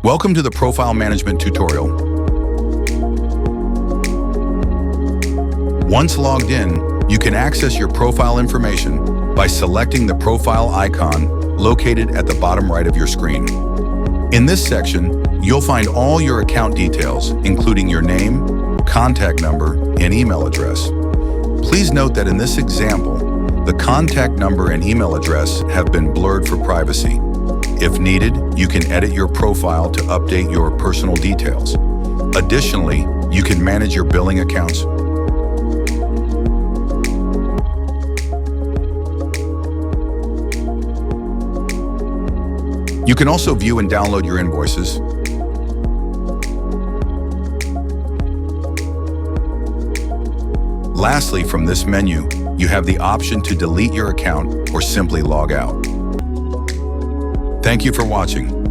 Welcome to the Profile Management tutorial. Once logged in, you can access your profile information by selecting the profile icon located at the bottom right of your screen. In this section, you'll find all your account details, including your name, contact number, and email address. Please note that in this example, the contact number and email address have been blurred for privacy. If needed, you can edit your profile to update your personal details. Additionally, you can manage your billing accounts. You can also view and download your invoices. Lastly, from this menu, you have the option to delete your account or simply log out. Thank you for watching.